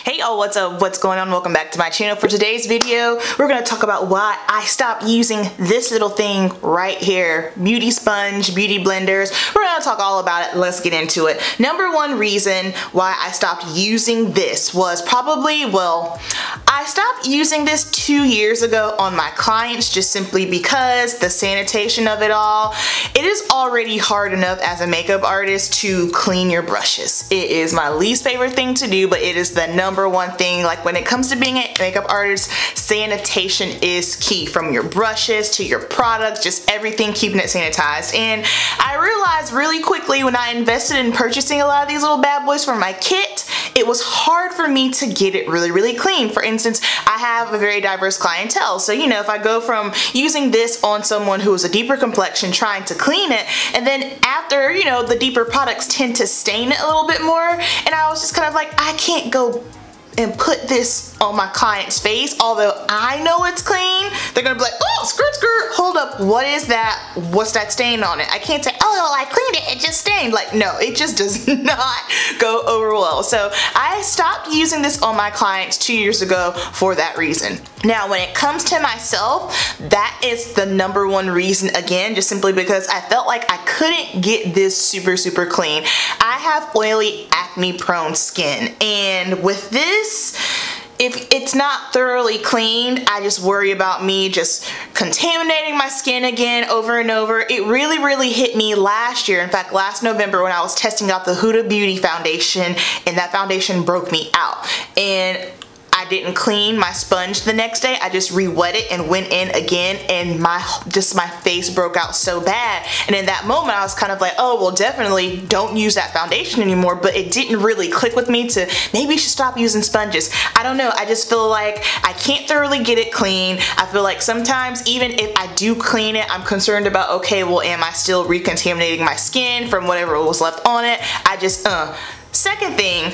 Hey y'all, what's up? What's going on? Welcome back to my channel. For today's video, we're going to talk about why I stopped using this little thing right here. Beauty sponge, beauty blenders. We're going to talk all about it. Let's get into it. Number one reason why I stopped using this was probably, well, I stopped using this 2 years ago on my clients just simply because the sanitation of it all. It is already hard enough as a makeup artist to clean your brushes. It is my least favorite thing to do, but it is the number one thing. Like when it comes to being a makeup artist, sanitation is key, from your brushes to your products, just everything, keeping it sanitized. And I realized really quickly when I invested in purchasing a lot of these little bad boys for my kit, it was hard for me to get it really clean. For instance, I have a very diverse clientele, so you know, if I go from using this on someone who is a deeper complexion trying to clean it, and then after, you know, the deeper products tend to stain it a little bit more, and I was just kind of like, I can't go and put this on my client's face, although I know it's clean. They're gonna be like, oh, skirt, hold up, what is that? What's that stain on it? I can't say, oh, well, I cleaned it, it just stained. Like, no, it just does not go over well. So I stopped using this on my clients 2 years ago for that reason. Now, when it comes to myself, that is the number one reason, again, just simply because I felt like I couldn't get this super clean. I have oily, acne-prone skin, and with this, if it's not thoroughly cleaned, I just worry about me just contaminating my skin again over and over. It really hit me last year. In fact, last November when I was testing out the Huda Beauty foundation, and that foundation broke me out. And I didn't clean my sponge the next day. I just re-wet it and went in again, and my face broke out so bad. And in that moment I was kind of like, oh, well, definitely don't use that foundation anymore. But it didn't really click with me to maybe you should stop using sponges. I don't know, I just feel like I can't thoroughly get it clean. I feel like sometimes even if I do clean it, I'm concerned about, okay, well, am I still recontaminating my skin from whatever was left on it? I just, Second thing,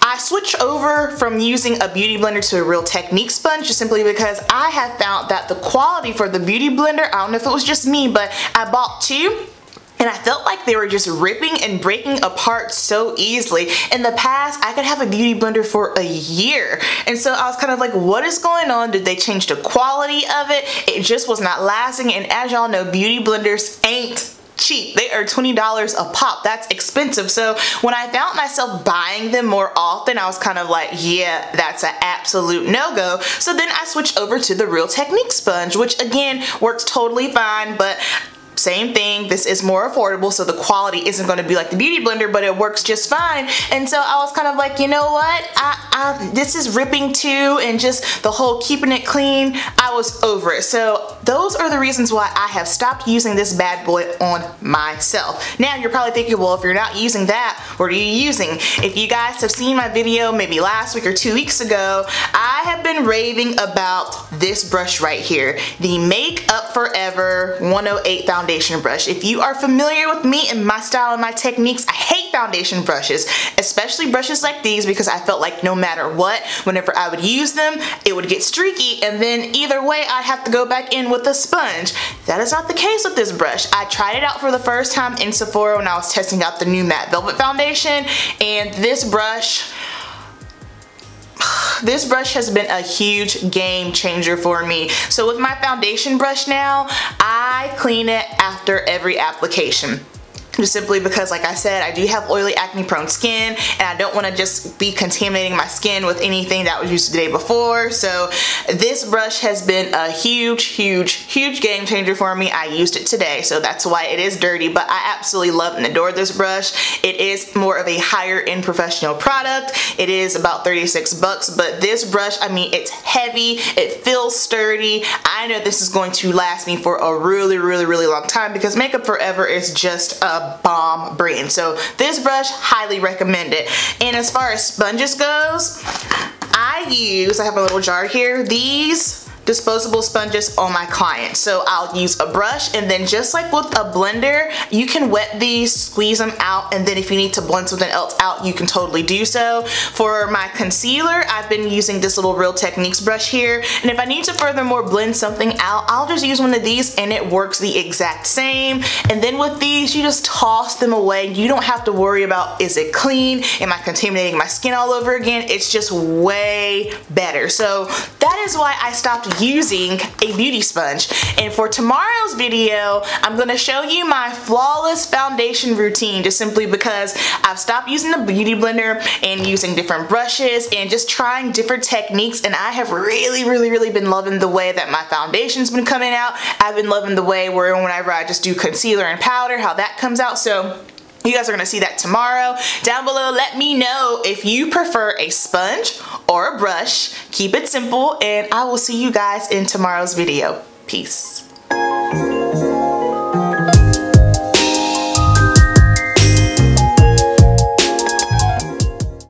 I switched over from using a beauty blender to a Real Technique sponge just simply because I have found that the quality for the beauty blender, I don't know if it was just me, but I bought two, and I felt like they were just ripping and breaking apart so easily. In the past, I could have a beauty blender for a year. And so I was kind of like, what is going on? Did they change the quality of it? It just was not lasting. And as y'all know, beauty blenders ain't cheap. They are $20 a pop. That's expensive. So when I found myself buying them more often, I was kind of like, yeah, that's an absolute no-go. So then I switched over to the Real Technique sponge, which again works totally fine, but same thing, this is more affordable, so the quality isn't going to be like the beauty blender, but it works just fine. And so I was kind of like, you know what, this is ripping too, and just the whole keeping it clean, I was over it. So those are the reasons why I have stopped using this bad boy on myself. Now you're probably thinking, well, if you're not using that, what are you using? If you guys have seen my video maybe last week or 2 weeks ago, I have been raving about this brush right here, the Make Up Forever 108 foundation brush. If you are familiar with me and my style and my techniques, I hate foundation brushes, especially brushes like these, because I felt like no matter what, whenever I would use them, it would get streaky, and then either way I'd have to go back in with a sponge. That is not the case with this brush. I tried it out for the first time in Sephora when I was testing out the new Matte Velvet foundation, and this brush has been a huge game changer for me. So with my foundation brush now, I clean it after every application. Just simply because, like I said, I do have oily, acne-prone skin, and I don't want to just be contaminating my skin with anything that was used the day before. So this brush has been a huge game changer for me. I used it today, so that's why it is dirty, but I absolutely love and adore this brush. It is more of a higher end professional product. It is about 36 bucks, but this brush, I mean, it's heavy, it feels sturdy. I know this is going to last me for a really long time, because Make Up Forever is just a bomb brand. So this brush, highly recommend it. And as far as sponges goes, I have a little jar here. These disposable sponges on my client. So I'll use a brush, and then just like with a blender, you can wet these, squeeze them out, and then if you need to blend something else out, you can totally do so. For my concealer, I've been using this little Real Techniques brush here, and if I need to furthermore blend something out, I'll just use one of these and it works the exact same. And then with these, you just toss them away. You don't have to worry about, is it clean? Am I contaminating my skin all over again? It's just way better. So that is why I stopped using a beauty sponge. And for tomorrow's video, I'm gonna show you my flawless foundation routine, just simply because I've stopped using the beauty blender and using different brushes and just trying different techniques, and I have really been loving the way that my foundation's been coming out. I've been loving the way where whenever I just do concealer and powder, how that comes out. So you guys are gonna see that tomorrow. Down below, let me know if you prefer a sponge or a brush. Keep it simple, and I will see you guys in tomorrow's video. Peace.